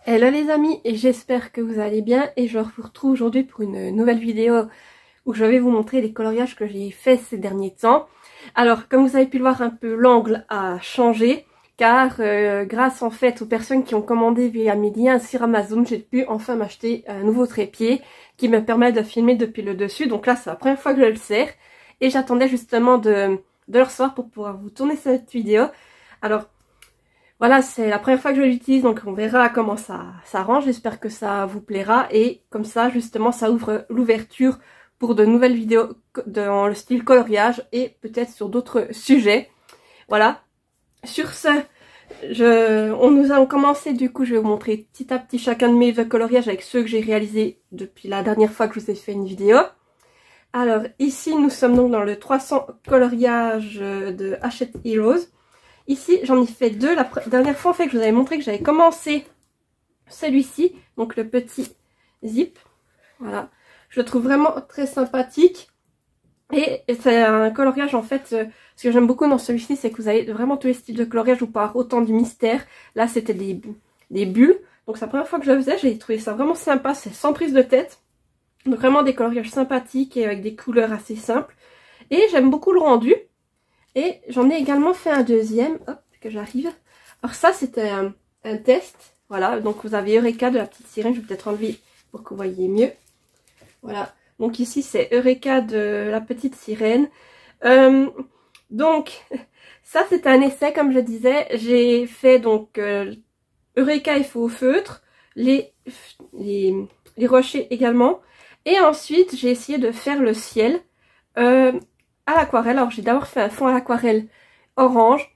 Hello les amis, et j'espère que vous allez bien et je vous retrouve aujourd'hui pour une nouvelle vidéo où je vais vous montrer les coloriages que j'ai fait ces derniers temps. Alors comme vous avez pu le voir, un peu l'angle a changé car grâce en fait aux personnes qui ont commandé via mes liens sur Amazon, j'ai pu enfin m'acheter un nouveau trépied qui me permet de filmer depuis le dessus. Donc là c'est la première fois que je le sers et j'attendais justement de le recevoir pour pouvoir vous tourner cette vidéo. Alors voilà, c'est la première fois que je l'utilise, donc on verra comment ça rend. J'espère que ça vous plaira. Et comme ça, justement, ça ouvre l'ouverture pour de nouvelles vidéos dans le style coloriage et peut-être sur d'autres sujets. Voilà. Sur ce, nous allons commencer. Du coup, je vais vous montrer petit à petit chacun de mes coloriages avec ceux que j'ai réalisés depuis la dernière fois que je vous ai fait une vidéo. Alors, ici, nous sommes donc dans le 300 coloriage de Hachette Heroes. Ici, j'en ai fait deux. La dernière fois, en fait, je vous avais montré que j'avais commencé celui-ci, donc le petit zip. Voilà. Je le trouve vraiment très sympathique. Et c'est un coloriage, en fait, ce que j'aime beaucoup dans celui-ci, c'est que vous avez vraiment tous les styles de coloriage. Vous pouvez avoir autant du mystère. Là, c'était des bulles. Donc, c'est la première fois que je le faisais. J'ai trouvé ça vraiment sympa. C'est sans prise de tête. Donc, vraiment des coloriages sympathiques et avec des couleurs assez simples. Et j'aime beaucoup le rendu. Et j'en ai également fait un deuxième, hop, que j'arrive. Alors ça, c'était un test, voilà. Donc vous avez Eureka de la petite sirène, je vais peut-être enlever pour que vous voyez mieux. Voilà, donc ici c'est Eureka de la petite sirène. Donc, ça c'est un essai, comme je disais. J'ai fait donc Eureka est fait au feutre, les rochers également. Et ensuite, j'ai essayé de faire le ciel à l'aquarelle. Alors j'ai d'abord fait un fond à l'aquarelle orange.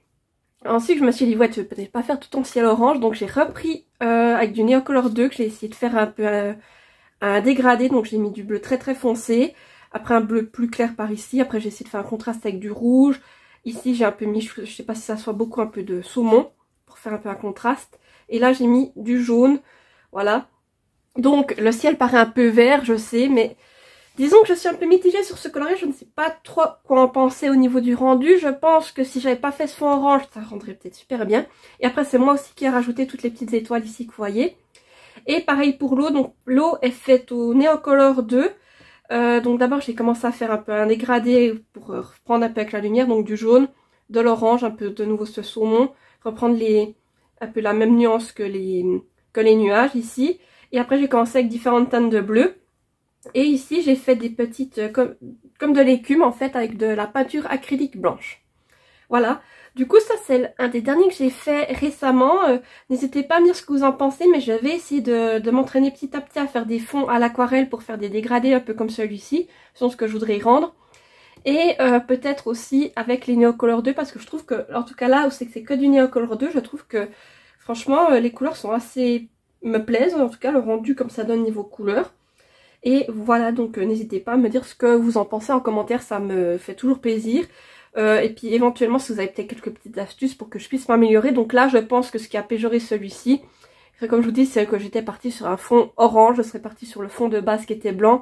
Ensuite je me suis dit ouais, tu veux peut-être pas faire tout ton ciel orange, donc j'ai repris avec du Neocolor 2 que j'ai essayé de faire un peu un dégradé. Donc j'ai mis du bleu très très foncé, après un bleu plus clair par ici, après j'ai essayé de faire un contraste avec du rouge. Ici j'ai un peu mis, je sais pas si ça soit beaucoup, un peu de saumon pour faire un peu un contraste. Et là j'ai mis du jaune, voilà. Donc le ciel paraît un peu vert, je sais, mais disons que je suis un peu mitigée sur ce coloriage, je ne sais pas trop quoi en penser au niveau du rendu. Je pense que si j'avais pas fait ce fond orange, ça rendrait peut-être super bien. Et après c'est moi aussi qui ai rajouté toutes les petites étoiles ici que vous voyez. Et pareil pour l'eau, donc l'eau est faite au Neocolor 2. Donc d'abord j'ai commencé à faire un peu un dégradé pour reprendre un peu avec la lumière, donc du jaune, de l'orange, un peu de nouveau ce saumon, reprendre un peu la même nuance que les nuages ici. Et après j'ai commencé avec différentes teintes de bleu. Et ici j'ai fait des petites, comme de l'écume en fait, avec de la peinture acrylique blanche. Voilà, du coup ça c'est un des derniers que j'ai fait récemment. N'hésitez pas à me dire ce que vous en pensez, mais je vais essayer de m'entraîner petit à petit à faire des fonds à l'aquarelle pour faire des dégradés un peu comme celui-ci, selon ce que je voudrais y rendre. Et peut-être aussi avec les Neocolor 2, parce que je trouve que, en tout cas là où c'est que du Neocolor 2, je trouve que franchement les couleurs sont assez, me plaisent, en tout cas le rendu comme ça donne niveau couleur. Et voilà, donc n'hésitez pas à me dire ce que vous en pensez en commentaire, ça me fait toujours plaisir. Et puis éventuellement si vous avez peut-être quelques petites astuces pour que je puisse m'améliorer. Donc là je pense que ce qui a péjoré celui-ci, comme je vous dis, c'est que j'étais partie sur un fond orange, je serais partie sur le fond de base qui était blanc.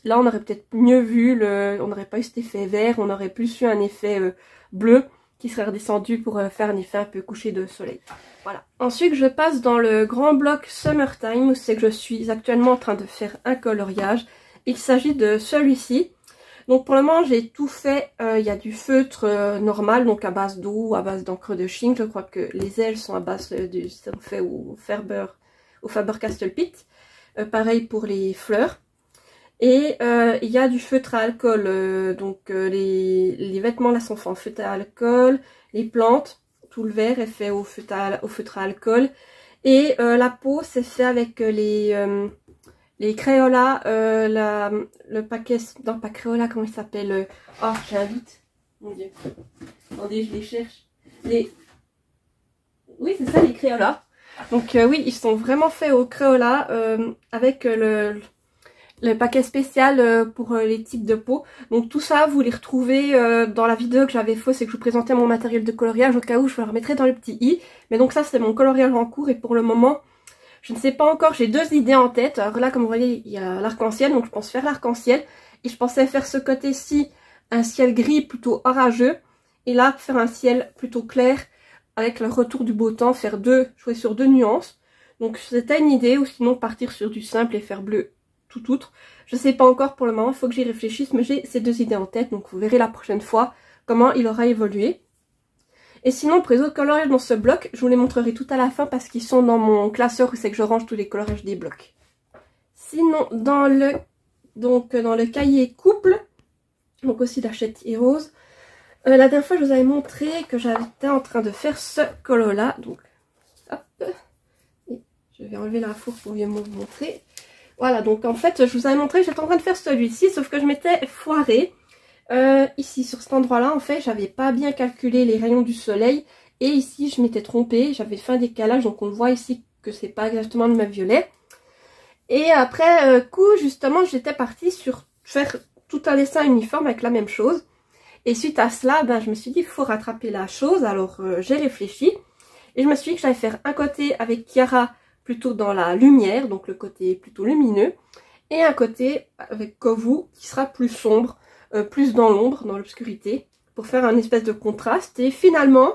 Là on aurait peut-être mieux vu, on n'aurait pas eu cet effet vert, on aurait plus eu un effet bleu qui serait redescendu pour faire un effet un peu couché de soleil. Voilà. Ensuite je passe dans le grand bloc Summertime, où c'est que je suis actuellement en train de faire un coloriage. Il s'agit de celui-ci. Donc pour le moment j'ai tout fait, il y a du feutre normal, donc à base d'eau, à base d'encre de Shin. Je crois que les ailes sont à base du fait au Faber-Castell Pitt. Pareil pour les fleurs. Et il y a du feutre à alcool, donc les vêtements là sont faits en feutre à alcool, les plantes, tout le vert est fait au feutre à alcool. Et la peau c'est fait avec les Crayola, le paquet, non pas Crayola, comment il s'appelle, oh j'ai un doute, mon dieu, attendez je les cherche, oui c'est ça les Crayola. Donc oui ils sont vraiment faits au Crayola avec le paquet spécial pour les types de peau. Donc tout ça vous les retrouvez dans la vidéo que j'avais fait, c'est que je vous présentais mon matériel de coloriage, au cas où je vous le remettrai dans le petit i. Mais donc ça c'est mon coloriage en cours et pour le moment je ne sais pas encore, j'ai deux idées en tête. Alors là comme vous voyez il y a l'arc-en-ciel, donc je pense faire l'arc-en-ciel. Et je pensais faire ce côté-ci un ciel gris plutôt orageux. Et là faire un ciel plutôt clair avec le retour du beau temps, faire jouer sur deux nuances. Donc c'était une idée, ou sinon partir sur du simple et faire bleu tout outre. Je sais pas encore pour le moment, il faut que j'y réfléchisse, mais j'ai ces 2 idées en tête, donc vous verrez la prochaine fois comment il aura évolué. Et sinon pour les autres coloriages dans ce bloc, je vous les montrerai tout à la fin parce qu'ils sont dans mon classeur où c'est que je range tous les coloriages des blocs. Sinon dans le cahier couple, donc aussi d'Hachette Heroes, la dernière fois je vous avais montré que j'étais en train de faire ce colo là, donc hop, et je vais enlever la fourche pour mieux vous montrer. Voilà, donc en fait je vous avais montré que j'étais en train de faire celui-ci, sauf que je m'étais foirée. Ici sur cet endroit là en fait j'avais pas bien calculé les rayons du soleil, et ici je m'étais trompée, j'avais fait un décalage, donc on voit ici que c'est pas exactement le même violet. Et après coup justement j'étais partie sur faire tout un dessin uniforme avec la même chose. Et suite à cela, ben, je me suis dit, il faut rattraper la chose. Alors, j'ai réfléchi. Et je me suis dit que j'allais faire un côté avec Kiara plutôt dans la lumière, donc le côté plutôt lumineux. Et un côté avec Kovu qui sera plus sombre, plus dans l'ombre, dans l'obscurité, pour faire un espèce de contraste. Et finalement,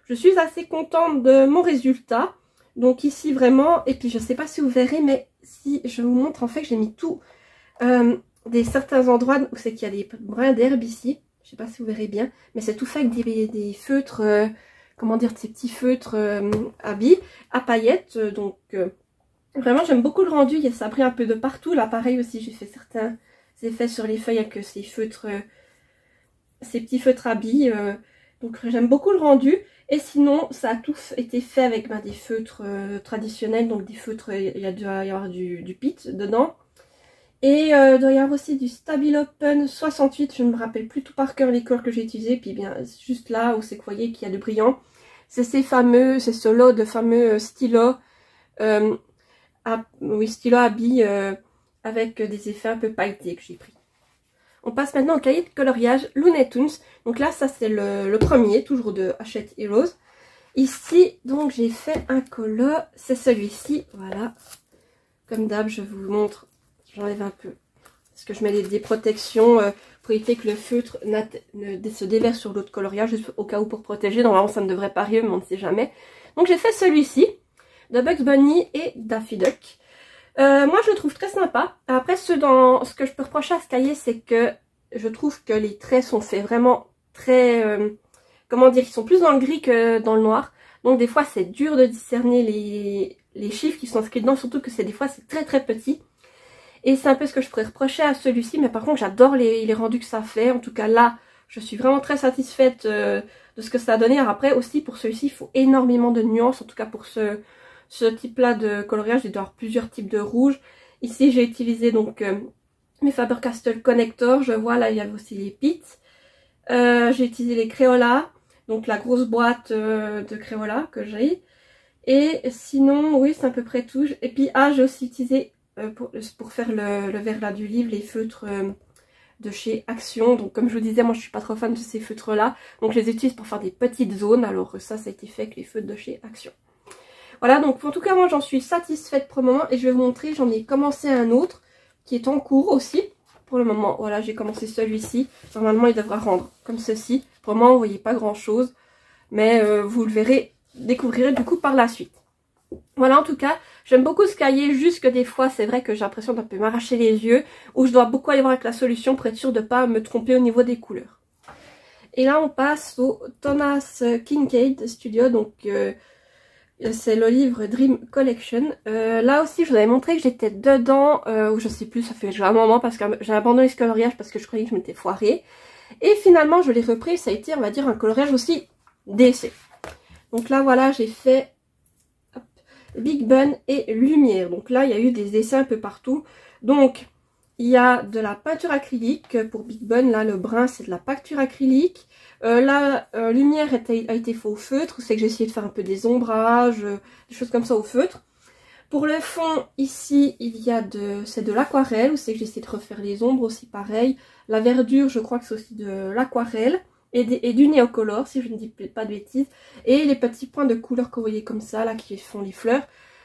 je suis assez contente de mon résultat. Donc ici, vraiment, et puis je sais pas si vous verrez, mais si je vous montre, en fait, j'ai mis tout des certains endroits où c'est qu'il y a des brins d'herbe ici. Je sais pas si vous verrez bien, mais c'est tout fait avec des feutres, comment dire, ces petits feutres à billes, à paillettes. Donc vraiment j'aime beaucoup le rendu, ça a pris un peu de partout. Là pareil aussi, j'ai fait certains effets sur les feuilles avec ces feutres, ces petits feutres à billes. Donc j'aime beaucoup le rendu. Et sinon ça a tout été fait avec des feutres traditionnels, donc des feutres, il doit y avoir du pit dedans. Et il doit y avoir aussi du Stabilopen 68, je ne me rappelle plus tout par cœur les couleurs que j'ai utilisées. Puis bien, juste là où c'est que vous voyez qu'il y a du brillant, c'est ce lot de fameux stylos, stylos à billes avec des effets un peu pailletés que j'ai pris. On passe maintenant au cahier de coloriage Looney Tunes. Donc là, ça c'est le premier, toujours de Hachette Heroes. Ici, donc j'ai fait un colo, c'est celui-ci, voilà. Comme d'hab, je vous montre. J'enlève un peu, parce que je mets des protections pour éviter que le feutre se déverse sur l'autre coloriage, juste au cas où pour protéger. Normalement ça ne devrait pas arriver, mais on ne sait jamais. Donc j'ai fait celui-ci, de Bugs Bunny et Daffy Duck. Moi je le trouve très sympa. Après ce que je peux reprocher à ce cahier, c'est que je trouve que les traits sont faits vraiment très, comment dire, ils sont plus dans le gris que dans le noir. Donc des fois c'est dur de discerner les chiffres qui sont inscrits dedans, surtout que des fois c'est très très petit. Et c'est un peu ce que je pourrais reprocher à celui-ci, mais par contre j'adore les rendus que ça fait. En tout cas là, je suis vraiment très satisfaite de ce que ça a donné. Alors après aussi pour celui-ci, il faut énormément de nuances. En tout cas pour ce type-là de coloriage, il doit y avoir plusieurs types de rouge. Ici j'ai utilisé donc mes Faber-Castell Connector. Je vois là il y avait aussi les pits. J'ai utilisé les Crayola, donc la grosse boîte de Crayola que j'ai. Et sinon oui c'est à peu près tout. Et puis j'ai aussi utilisé pour faire le verre là du livre, les feutres de chez Action. Donc comme je vous disais, moi je suis pas trop fan de ces feutres là, donc je les utilise pour faire des petites zones. Alors ça a été fait avec les feutres de chez Action. Voilà, donc en tout cas moi j'en suis satisfaite pour le moment, et je vais vous montrer, j'en ai commencé un autre qui est en cours aussi pour le moment. Voilà, j'ai commencé celui-ci, normalement il devra rendre comme ceci. Pour le moment vous voyez pas grand chose, mais vous le verrez, découvrirez du coup par la suite. Voilà, en tout cas, j'aime beaucoup ce cahier, juste que des fois, c'est vrai que j'ai l'impression d'un peu m'arracher les yeux, ou je dois beaucoup aller voir avec la solution pour être sûre de ne pas me tromper au niveau des couleurs. Et là, on passe au Thomas Kincaid Studio, donc c'est le livre Dream Collection. Là aussi, je vous avais montré que j'étais dedans, ou je sais plus, ça fait déjà un moment, parce que j'ai abandonné ce coloriage parce que je croyais que je m'étais foirée. Et finalement, je l'ai repris, ça a été, on va dire, un coloriage aussi d'essai. Donc là, voilà, j'ai fait Big Bun et Lumière. Donc là, il y a eu des dessins un peu partout. Donc, il y a de la peinture acrylique pour Big Bun. Là, le brun, c'est de la peinture acrylique. La lumière a été fait au feutre. C'est que j'ai essayé de faire un peu des ombrages, des choses comme ça au feutre. Pour le fond, ici, c'est de l'aquarelle. C'est que j'ai essayé de refaire les ombres aussi, pareil. La verdure, je crois que c'est aussi de l'aquarelle. Et du néocolor, si je ne dis pas de bêtises. Et les petits points de couleur que vous voyez comme ça, là, qui font les fleurs.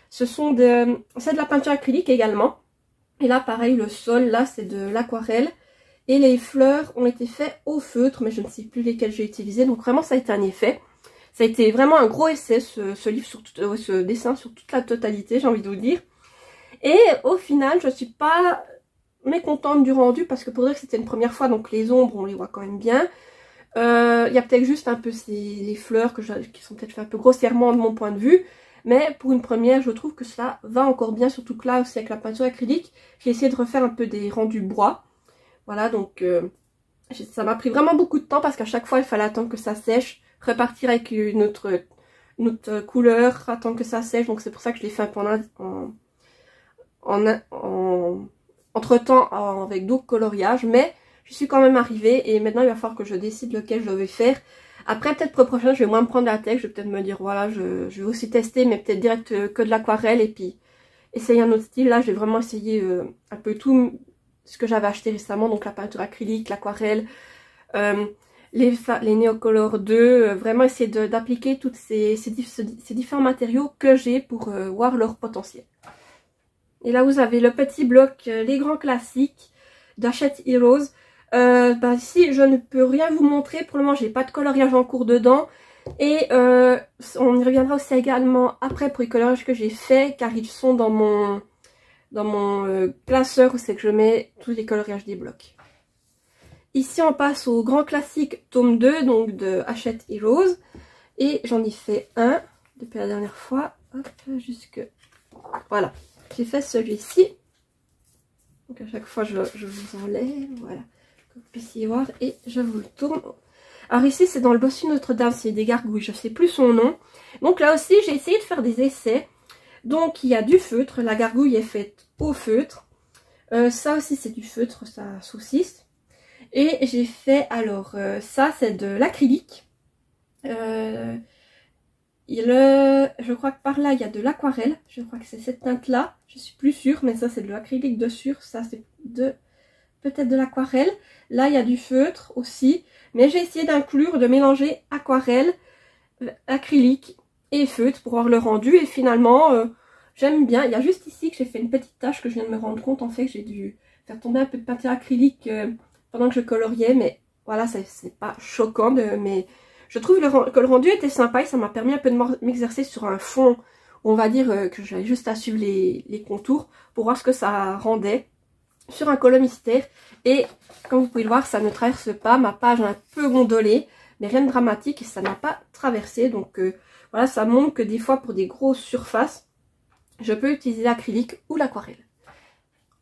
C'est de la peinture acrylique également. Et là, pareil, le sol, là, c'est de l'aquarelle. Et les fleurs ont été faites au feutre, mais je ne sais plus lesquelles j'ai utilisées. Donc vraiment, ça a été un effet. Ça a été vraiment un gros essai ce livre, ce dessin sur toute la totalité, j'ai envie de vous dire. Et au final, je suis pas mécontente du rendu parce que pour dire que c'était une première fois, donc les ombres on les voit quand même bien. Il y a peut-être juste un peu les fleurs qui sont peut-être faites un peu grossièrement de mon point de vue. Mais pour une première, je trouve que cela va encore bien, surtout que là aussi avec la peinture acrylique, j'ai essayé de refaire un peu des rendus bois. Voilà, donc ça m'a pris vraiment beaucoup de temps parce qu'à chaque fois il fallait attendre que ça sèche, repartir avec une autre couleur, attendre que ça sèche. Donc c'est pour ça que je l'ai fait un peu entre-temps avec d'autres coloriages. Mais je suis quand même arrivée et maintenant il va falloir que je décide lequel je vais faire. Après peut-être pour le prochain je vais moins me prendre la tête, je vais peut-être me dire voilà je vais aussi tester mais peut-être direct que de l'aquarelle et puis essayer un autre style. Là j'ai vraiment essayé un peu tout ce que j'avais acheté récemment, donc la peinture acrylique, l'aquarelle, les Neocolor 2, vraiment essayer d'appliquer tous ces différents matériaux que j'ai pour voir leur potentiel. Et là vous avez le petit bloc les grands classiques d'Hachette Heroes. Ici je ne peux rien vous montrer, pour le moment j'ai pas de coloriage en cours dedans. Et on y reviendra aussi également après pour les coloriages que j'ai fait, car ils sont dans mon classeur où c'est que je mets tous les coloriages des blocs. Ici on passe au grand classique tome 2, donc de Hachette Heroes. Et j'en ai fait un depuis la dernière fois. Hop, jusque... Voilà, j'ai fait celui-ci. Donc à chaque fois je vous enlève, voilà, que vous puissiez voir, et je vous le tourne. Alors ici c'est dans le bossu Notre-Dame, c'est des gargouilles, je sais plus son nom. Donc là aussi j'ai essayé de faire des essais. Donc il y a du feutre, la gargouille est faite au feutre. Ça aussi c'est du feutre, ça saucisse. Et j'ai fait, alors ça c'est de l'acrylique. Je crois que par là il y a de l'aquarelle, je crois que c'est cette teinte là, je suis plus sûre, mais ça c'est de l'acrylique dessus, ça c'est peut-être de l'aquarelle. Là il y a du feutre aussi, mais j'ai essayé d'inclure, de mélanger aquarelle, acrylique et feutre pour voir le rendu, et finalement j'aime bien. Il y a juste ici que j'ai fait une petite tache que je viens de me rendre compte, en fait que j'ai dû faire tomber un peu de peinture acrylique pendant que je coloriais, mais voilà, c'est pas choquant, mais je trouve que le rendu était sympa et ça m'a permis un peu de m'exercer sur un fond où on va dire que j'avais juste à suivre les contours pour voir ce que ça rendait sur un collet mystère. Et comme vous pouvez le voir, ça ne traverse pas, ma page a un peu gondolé, mais rien de dramatique et ça n'a pas traversé. Donc voilà, ça montre que des fois pour des grosses surfaces, je peux utiliser l'acrylique ou l'aquarelle.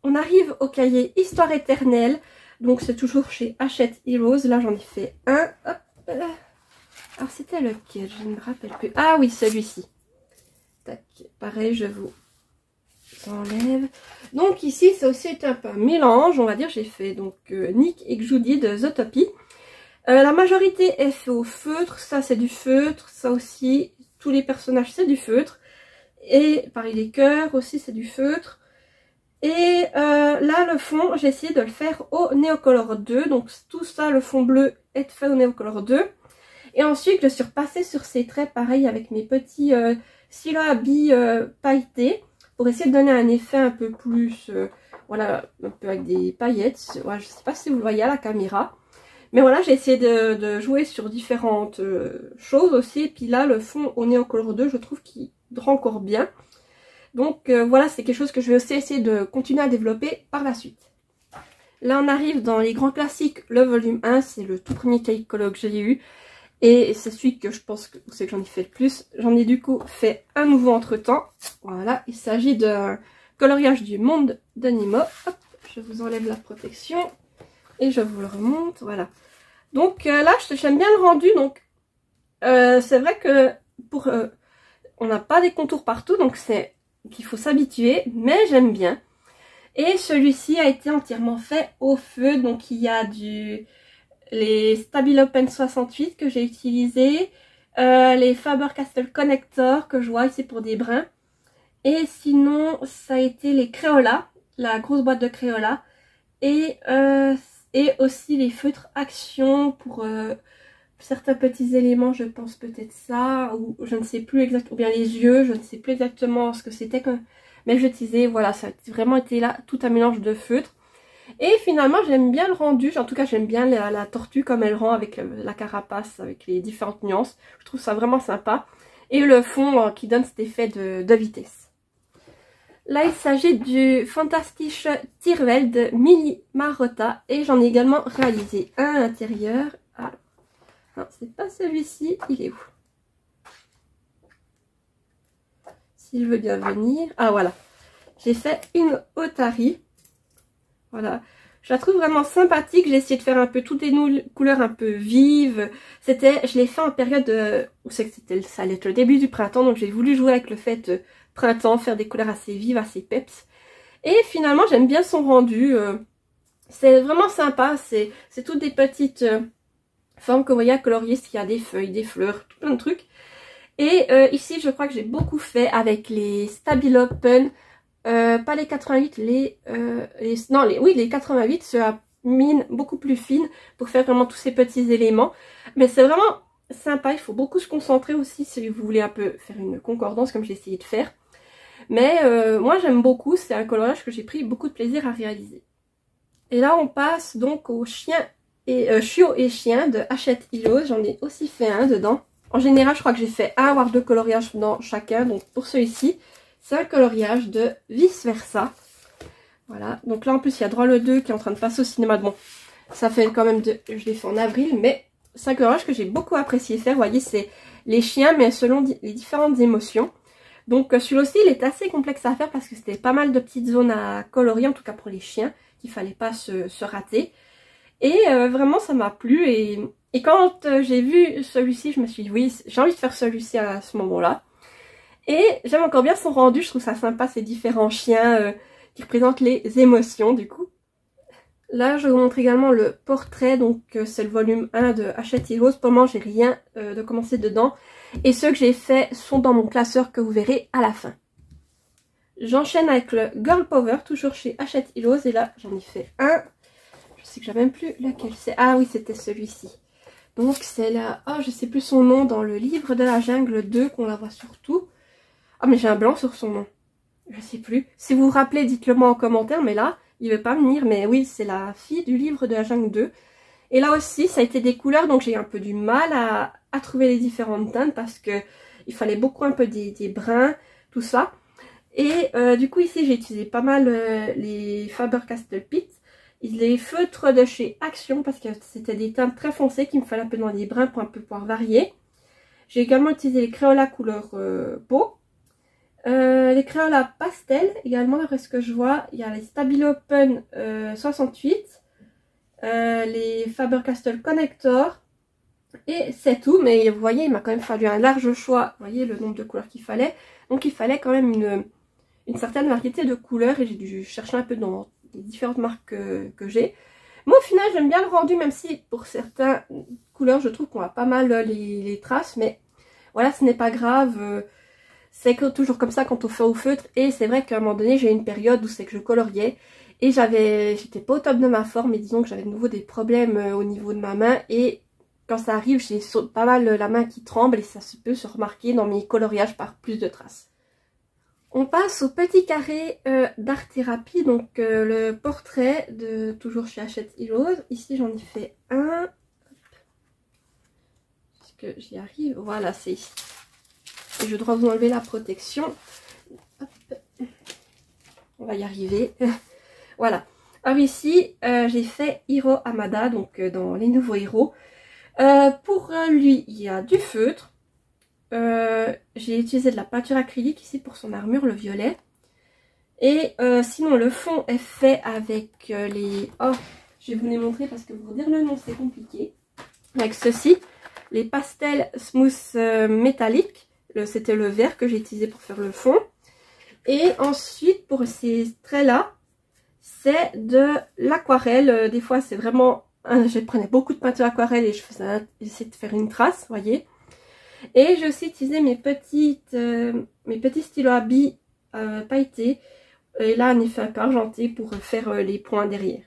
On arrive au cahier Histoire éternelle, donc c'est toujours chez Hachette Heroes. Là j'en ai fait un, hop là. Alors c'était lequel? Je ne me rappelle plus. Ah oui, celui-ci. Tac, pareil, je vous enlève. Donc ici, ça aussi est un peu un mélange, on va dire. J'ai fait donc Nick et Judy de Zootopie. La majorité est fait au feutre. Ça, c'est du feutre. Ça aussi, tous les personnages, c'est du feutre. Et pareil, les cœurs aussi, c'est du feutre. Et là, le fond, j'ai essayé de le faire au Neocolor 2. Donc tout ça, le fond bleu est fait au Neocolor 2. Et ensuite, je suis repassée sur ces traits, pareil, avec mes petits stylos à billes pailletés, pour essayer de donner un effet un peu plus, voilà, un peu avec des paillettes. Ouais, je ne sais pas si vous le voyez à la caméra. Mais voilà, j'ai essayé de jouer sur différentes choses aussi. Et puis là, le fond au Neocolor 2, je trouve qu'il rend encore bien. Donc voilà, c'est quelque chose que je vais aussi essayer de continuer à développer par la suite. Là, on arrive dans les grands classiques. Le volume 1, c'est le tout premier cahier de colo que j'ai eu. Et c'est celui que je pense que c'est que j'en ai fait le plus. J'en ai du coup fait un nouveau entre temps. Voilà, il s'agit d'un coloriage du monde de Nemo. Hop, je vous enlève la protection et je vous le remonte. Voilà. Donc là, j'aime bien le rendu. Donc c'est vrai que pour on n'a pas des contours partout, donc c'est qu'il faut s'habituer, mais j'aime bien. Et celui-ci a été entièrement fait au feu. Donc il y a les Stabilo Pen 68 que j'ai utilisé, les Faber-Castell Connector que je vois ici pour des brins, et sinon ça a été les Crayola, la grosse boîte de Crayola, et aussi les feutres Action pour certains petits éléments, je pense peut-être ça, ou je ne sais plus exactement, ou bien les yeux, je ne sais plus exactement ce que c'était, mais j'utilisais, voilà, ça a vraiment été là tout un mélange de feutres. Et finalement j'aime bien le rendu, en tout cas j'aime bien la tortue comme elle rend avec la carapace, avec les différentes nuances. Je trouve ça vraiment sympa. Et le fond qui donne cet effet de vitesse. Là il s'agit du Fantastische Tierwelt de Mili Marotta. Et j'en ai également réalisé un à l'intérieur. Ah, non c'est pas celui-ci, il est où? S'il veut bien venir. Ah voilà. J'ai fait une Otari. Voilà. Je la trouve vraiment sympathique. J'ai essayé de faire un peu toutes les couleurs un peu vives. Je l'ai fait en période où ça allait être le début du printemps. Donc j'ai voulu jouer avec le fait printemps, faire des couleurs assez vives, assez peps. Et finalement j'aime bien son rendu. C'est vraiment sympa. C'est toutes des petites formes que vous voyez à colorier. Il y a des feuilles, des fleurs, tout plein de trucs. Et ici je crois que j'ai beaucoup fait avec les Stabilopen. Pas les 88, les 88, ceux à mine beaucoup plus fine pour faire vraiment tous ces petits éléments. Mais c'est vraiment sympa, il faut beaucoup se concentrer aussi si vous voulez un peu faire une concordance comme j'ai essayé de faire. Mais moi j'aime beaucoup, c'est un coloriage que j'ai pris beaucoup de plaisir à réaliser. Et là on passe donc au chien et chiot et chien de Hachette Heroes, j'en ai aussi fait un dedans. En général je crois que j'ai fait un voire deux coloriages dans chacun, donc pour celui-ci c'est un coloriage de Vice Versa. Voilà, donc là en plus il y a Droit le 2 qui est en train de passer au cinéma. Bon, ça fait quand même je l'ai fait en avril, mais c'est un coloriage que j'ai beaucoup apprécié faire. Vous voyez, c'est les chiens, mais selon les différentes émotions. Donc celui-là aussi il est assez complexe à faire parce que c'était pas mal de petites zones à colorier, en tout cas pour les chiens, qu'il fallait pas se rater. Et vraiment ça m'a plu et quand j'ai vu celui-ci, je me suis dit oui, j'ai envie de faire celui-ci à ce moment-là. Et j'aime encore bien son rendu, je trouve ça sympa, ces différents chiens qui représentent les émotions du coup. Là je vous montre également le portrait, donc c'est le volume 1 de Hachette Heroes. Pour le moment j'ai rien de commencé dedans. Et ceux que j'ai fait sont dans mon classeur que vous verrez à la fin. J'enchaîne avec le Girl Power, toujours chez Hachette Heroes. Et là j'en ai fait un. Je sais que j'ai même plus lequel c'est. Ah oui, c'était celui-ci. Donc c'est là, oh je sais plus son nom, dans le livre de la jungle 2 qu'on la voit surtout. Ah mais j'ai un blanc sur son nom. Je sais plus. Si vous vous rappelez, dites-le moi en commentaire. Mais là, il ne veut pas venir. Mais oui, c'est la fille du livre de la jungle 2. Et là aussi, ça a été des couleurs. Donc j'ai eu un peu du mal à trouver les différentes teintes. Parce que il fallait beaucoup un peu des bruns. Tout ça. Et du coup ici, j'ai utilisé pas mal les Faber-Castell Pitt. Les feutres de chez Action. Parce que c'était des teintes très foncées qu'il me fallait un peu dans des bruns pour un peu pouvoir varier. J'ai également utilisé les Crayolas couleur peau. Les Crayolas pastel également, d'après ce que je vois. Il y a les Stabilopen 68, les Faber-Castell Connector, et c'est tout. Mais vous voyez, il m'a quand même fallu un large choix. Vous voyez le nombre de couleurs qu'il fallait. Donc il fallait quand même une certaine variété de couleurs, et j'ai dû chercher un peu dans les différentes marques que j'ai. Moi au final j'aime bien le rendu, même si pour certaines couleurs je trouve qu'on a pas mal les traces. Mais voilà, ce n'est pas grave. C'est toujours comme ça quand on fait au feutre. Et c'est vrai qu'à un moment donné, j'ai eu une période où c'est que je coloriais. Et j'étais pas au top de ma forme. Et disons que j'avais de nouveau des problèmes au niveau de ma main. Et quand ça arrive, j'ai pas mal la main qui tremble. Et ça peut se remarquer dans mes coloriages par plus de traces. On passe au petit carré d'art thérapie. Donc le portrait de toujours chez Hachette Heroes. Ici j'en ai fait un. Est-ce que j'y arrive? Voilà, c'est ici. Et je dois vous enlever la protection. Hop. On va y arriver. Voilà. Alors ici, j'ai fait Hiro Hamada, donc dans les nouveaux héros. Pour lui, il y a du feutre. J'ai utilisé de la peinture acrylique ici pour son armure, le violet. Et sinon, le fond est fait avec les... Oh, je vais vous les montrer parce que vous dire le nom, c'est compliqué. Avec ceci, les pastels smooth métalliques. C'était le vert que j'ai utilisé pour faire le fond. Et ensuite, pour ces traits-là, c'est de l'aquarelle. Des fois, c'est vraiment... Je prenais beaucoup de peinture aquarelle et j'essayais de faire une trace, vous voyez. Et j'ai aussi utilisé mes petits stylos à billes pailletés. Et là, un effet un peu argenté pour faire les points derrière.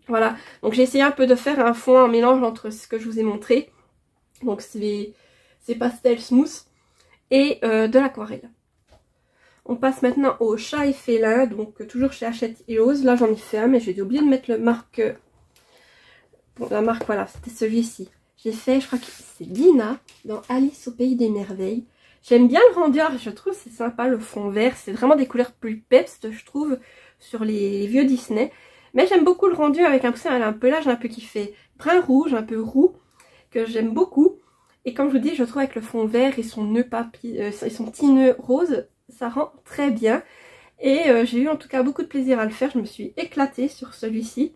Voilà. Donc, j'ai essayé un peu de faire un fond, un mélange entre ce que je vous ai montré. Donc, c'est pastels smooth et de l'aquarelle. On passe maintenant au chat et félin, donc toujours chez Hachette Heroes. Là j'en ai fait un, mais j'ai oublié de mettre le marque. Bon, la marque, voilà, c'était celui-ci. J'ai fait, je crois que c'est Dina dans Alice au pays des merveilles. J'aime bien le rendu, je trouve c'est sympa le fond vert. C'est vraiment des couleurs plus peps, je trouve, sur les vieux Disney. Mais j'aime beaucoup le rendu avec un pelage un peu qui fait brun rouge, un peu roux, que j'aime beaucoup. Et comme je vous dis, je trouve avec le fond vert et son nœud et son petit nœud rose, ça rend très bien. Et j'ai eu en tout cas beaucoup de plaisir à le faire. Je me suis éclatée sur celui-ci.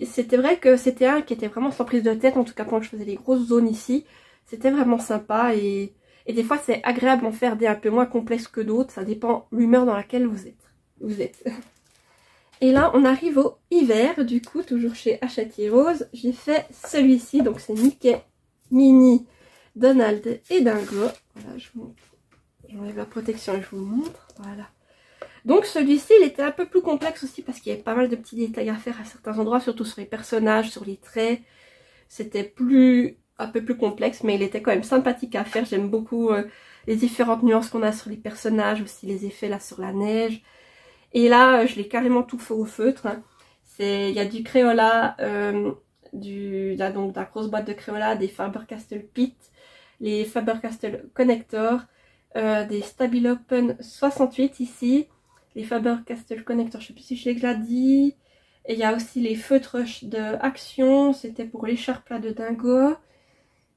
C'était vrai que c'était un qui était vraiment sans prise de tête, en tout cas quand je faisais les grosses zones ici. C'était vraiment sympa et des fois c'est agréable d'en faire des un peu moins complexes que d'autres. Ça dépend de l'humeur dans laquelle vous êtes. Et là on arrive au hiver, du coup toujours chez Hachette Heroes. J'ai fait celui-ci, donc c'est Mickey, Minnie, Donald et Dingo. Voilà, je vous montre. J'enlève la protection et je vous montre. Voilà. Donc celui-ci, il était un peu plus complexe aussi parce qu'il y avait pas mal de petits détails à faire à certains endroits, surtout sur les personnages, sur les traits. C'était un peu plus complexe, mais il était quand même sympathique à faire. J'aime beaucoup les différentes nuances qu'on a sur les personnages, aussi les effets là sur la neige. Et là, je l'ai carrément tout fait au feutre. Hein. Il y a du Crayola, donc de la grosse boîte de Crayola, des Faber-Castell Pit, les Faber-Castell Connector, des Stabilopen 68 ici. Les Faber-Castell Connector, je ne sais plus si je l'ai déjà dit. Et il y a aussi les feutres de Action, c'était pour l'écharpe là de Dingo.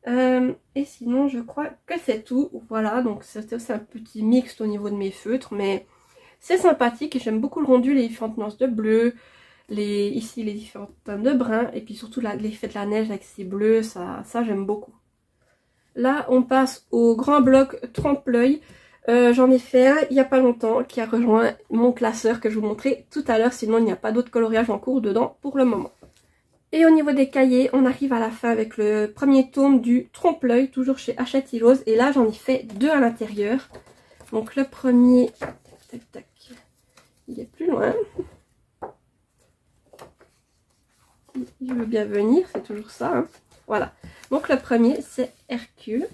Et sinon, je crois que c'est tout. Voilà, donc c'était aussi un petit mixte au niveau de mes feutres, mais c'est sympathique et j'aime beaucoup le rendu, les différentes nuances de bleu, ici les différentes teintes de brun, et puis surtout l'effet de la neige avec ces bleus, ça j'aime beaucoup. Là, on passe au grand bloc trompe-l'œil. J'en ai fait un il n'y a pas longtemps qui a rejoint mon classeur que je vous montrais tout à l'heure, sinon il n'y a pas d'autre coloriage en cours dedans pour le moment. Et au niveau des cahiers, on arrive à la fin avec le premier tome du trompe-l'œil, toujours chez Hachette Heroes, et là j'en ai fait deux à l'intérieur. Donc le premier, tac tac, il est plus loin. Il veut bien venir, c'est toujours ça. Hein. Voilà, donc le premier c'est Hercule.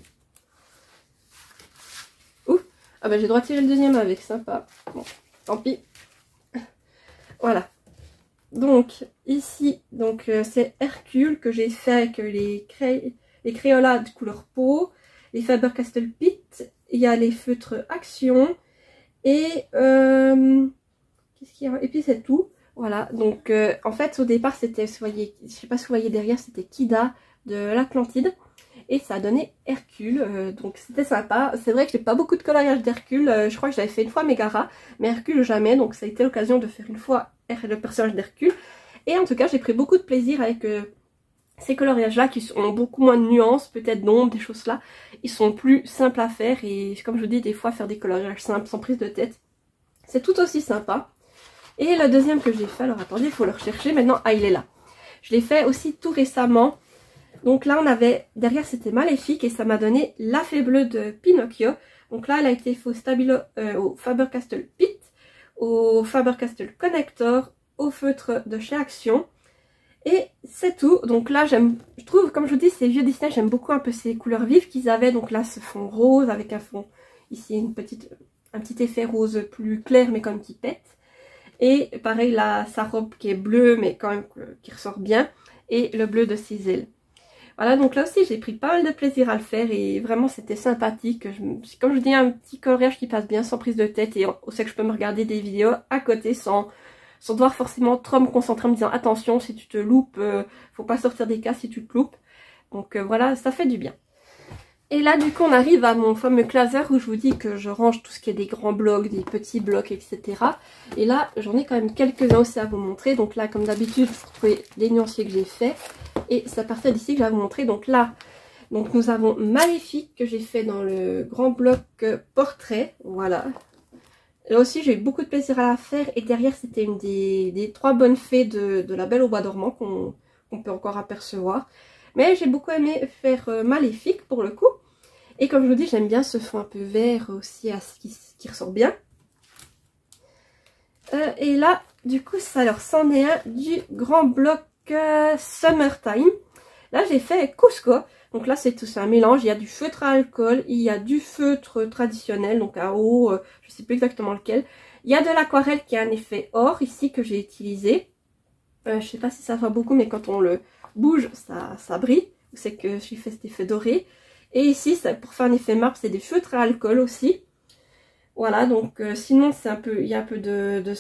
Ah bah j'ai le droit de tirer le deuxième avec, sympa. Bon, tant pis. Voilà. Donc ici, c'est Hercule que j'ai fait avec les Crayolas de couleur peau, les Faber-Castell Pit, il y a les feutres Action et qu'est-ce qu'il y a? Et puis c'est tout. Voilà. Donc en fait au départ c'était, je sais pas si vous voyez derrière, c'était Kida de l'Atlantide. Et ça a donné Hercule, donc c'était sympa. C'est vrai que j'ai pas beaucoup de coloriage d'Hercule, je crois que j'avais fait une fois Megara, mais Hercule jamais, donc ça a été l'occasion de faire une fois le personnage d'Hercule. Et en tout cas j'ai pris beaucoup de plaisir avec ces coloriages là qui ont beaucoup moins de nuances, peut-être d'ombre, des choses là. Ils sont plus simples à faire et comme je vous dis, des fois faire des coloriages simples sans prise de tête, c'est tout aussi sympa. Et le deuxième que j'ai fait, alors attendez, il faut le rechercher maintenant, ah il est là. Je l'ai fait aussi tout récemment. Donc là on avait, derrière c'était Maléfique et ça m'a donné la fée bleue de Pinocchio. Donc là elle a été faite au Faber-Castell Pit, au Faber-Castell Connector, au feutre de chez Action. Et c'est tout. Donc là je trouve, comme je vous dis, ces vieux Disney, j'aime beaucoup un peu ces couleurs vives qu'ils avaient. Donc là ce fond rose avec un fond, ici un petit effet rose plus clair mais quand même qui pète. Et pareil là sa robe qui est bleue mais quand même qui ressort bien. Et le bleu de ses ailes. Voilà, donc là aussi j'ai pris pas mal de plaisir à le faire et vraiment c'était sympathique. Comme je vous dis, un petit coloriage qui passe bien sans prise de tête et on sait que je peux me regarder des vidéos à côté sans devoir forcément trop me concentrer en me disant attention si tu te loupes, faut pas sortir des cases si tu te loupes. Donc voilà, ça fait du bien. Et là du coup on arrive à mon fameux classeur où je vous dis que je range tout ce qui est des grands blocs, des petits blocs, etc. Et là j'en ai quand même quelques-uns aussi à vous montrer. Donc là comme d'habitude vous retrouvez les nuanciers que j'ai fait. Et c'est à partir d'ici que je vais vous montrer. Donc là, nous avons Maléfique que j'ai fait dans le grand bloc portrait. Voilà. Là aussi j'ai eu beaucoup de plaisir à la faire. Et derrière c'était une des trois bonnes fées de La Belle au Bois dormant qu'on peut encore apercevoir. Mais j'ai beaucoup aimé faire Maléfique pour le coup. Et comme je vous dis, j'aime bien ce fond un peu vert aussi qui ressort bien. Et là, du coup, alors c'en est un du grand bloc Summertime. Là, j'ai fait Cusco. Donc là c'est tout un mélange, il y a du feutre à alcool, il y a du feutre traditionnel, donc à eau, je sais plus exactement lequel. Il y a de l'aquarelle qui a un effet or ici que j'ai utilisé. Je sais pas si ça va beaucoup, mais quand on le bouge ça brille, c'est que j'ai fait cet effet doré. Et ici pour faire un effet marbre c'est des feutres à alcool aussi. Voilà, donc sinon c'est un peu, il y a un peu de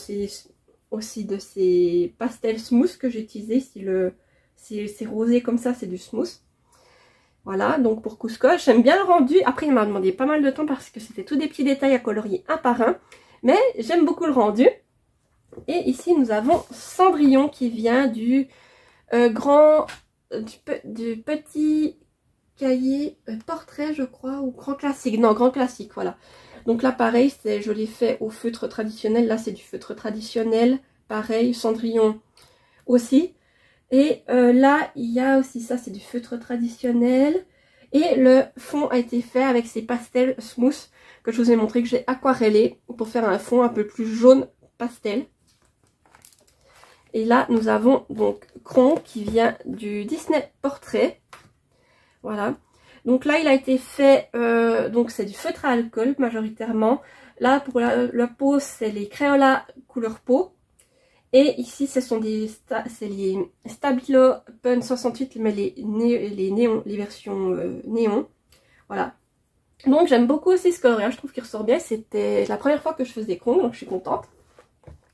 ces pastels smooth que j'ai utilisé. Ici c'est rosé comme ça, c'est du smooth. Voilà, donc pour Cusco, j'aime bien le rendu. Après il m'a demandé pas mal de temps parce que c'était tous des petits détails à colorier un par un. Mais j'aime beaucoup le rendu. Et ici nous avons Cendrillon qui vient du petit cahier portrait je crois, ou grand classique. Non, grand classique, voilà. Donc là pareil, je l'ai fait au feutre traditionnel. Là c'est du feutre traditionnel. Pareil, Cendrillon aussi. Et là il y a aussi ça, c'est du feutre traditionnel. Et le fond a été fait avec ces pastels smooth que je vous ai montré, que j'ai aquarellé pour faire un fond un peu plus jaune pastel. Et là nous avons donc Kron qui vient du Disney Portrait. Voilà. Donc là il a été fait, donc c'est du feutre à alcool majoritairement. Là pour la peau c'est les Crayola couleur peau. Et ici ce sont les Stabilo Pen 68 mais les néons, les versions néon. Voilà. Donc j'aime beaucoup aussi ce coloriage, je trouve qu'il ressort bien. C'était la première fois que je faisais des crons, donc je suis contente.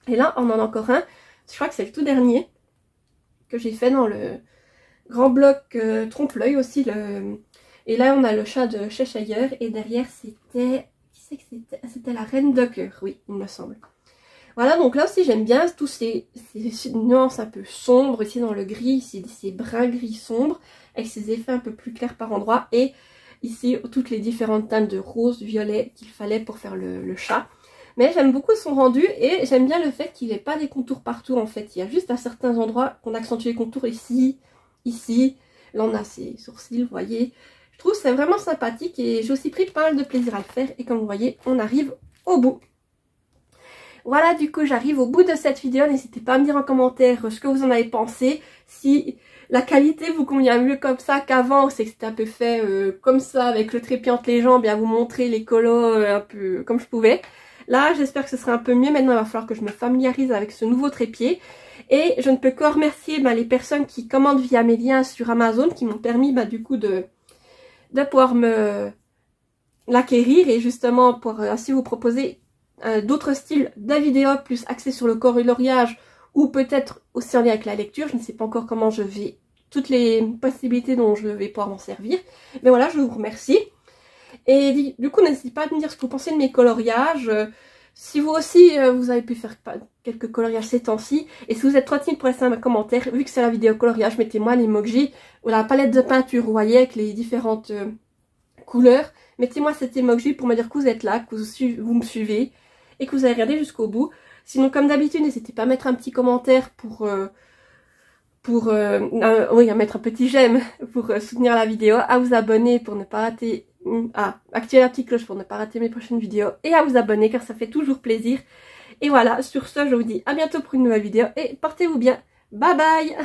Et là on en a encore un, je crois que c'est le tout dernier que j'ai fait dans le grand bloc trompe-l'œil aussi. Et là on a le chat de Cheshire et derrière c'était... Qui c'est que c'était? C'était la reine de cœur, oui il me semble. Voilà, donc là aussi j'aime bien tous ces nuances un peu sombres ici dans le gris, ici ces bruns gris sombres avec ces effets un peu plus clairs par endroits. Et ici toutes les différentes teintes de rose, violet qu'il fallait pour faire le chat. Mais j'aime beaucoup son rendu et j'aime bien le fait qu'il n'ait pas des contours partout en fait. Il y a juste à certains endroits qu'on accentue les contours ici, ici. Là on a ses sourcils, vous voyez. Je trouve c'est vraiment sympathique et j'ai aussi pris pas mal de plaisir à le faire. Et comme vous voyez, on arrive au bout. Voilà, du coup j'arrive au bout de cette vidéo. N'hésitez pas à me dire en commentaire ce que vous en avez pensé. Si la qualité vous convient mieux comme ça qu'avant, c'est que c'était un peu fait comme ça avec le trépied entre les jambes et à vous montrer les colos un peu comme je pouvais. Là j'espère que ce sera un peu mieux. Maintenant il va falloir que je me familiarise avec ce nouveau trépied. Et je ne peux que remercier les personnes qui commandent via mes liens sur Amazon qui m'ont permis du coup de pouvoir me l'acquérir et justement pour ainsi vous proposer d'autres styles de vidéos plus axés sur le coloriage ou peut-être aussi en lien avec la lecture. Je ne sais pas encore comment je vais, toutes les possibilités dont je vais pouvoir m'en servir. Mais voilà, je vous remercie. Et du coup, n'hésitez pas à me dire ce que vous pensez de mes coloriages. Si vous aussi, vous avez pu faire quelques coloriages ces temps-ci. Et si vous êtes trop timide pour laisser un commentaire, vu que c'est la vidéo coloriage, mettez-moi l'emoji ou la palette de peinture, vous voyez, avec les différentes couleurs. Mettez-moi cet emoji pour me dire que vous êtes là, que vous me suivez et que vous avez regardé jusqu'au bout. Sinon, comme d'habitude, n'hésitez pas à mettre un petit commentaire oui, à mettre un petit j'aime pour soutenir la vidéo, à vous abonner pour ne pas rater, à activer la petite cloche pour ne pas rater mes prochaines vidéos et à vous abonner car ça fait toujours plaisir. Et voilà, sur ce, je vous dis à bientôt pour une nouvelle vidéo et portez-vous bien. Bye bye!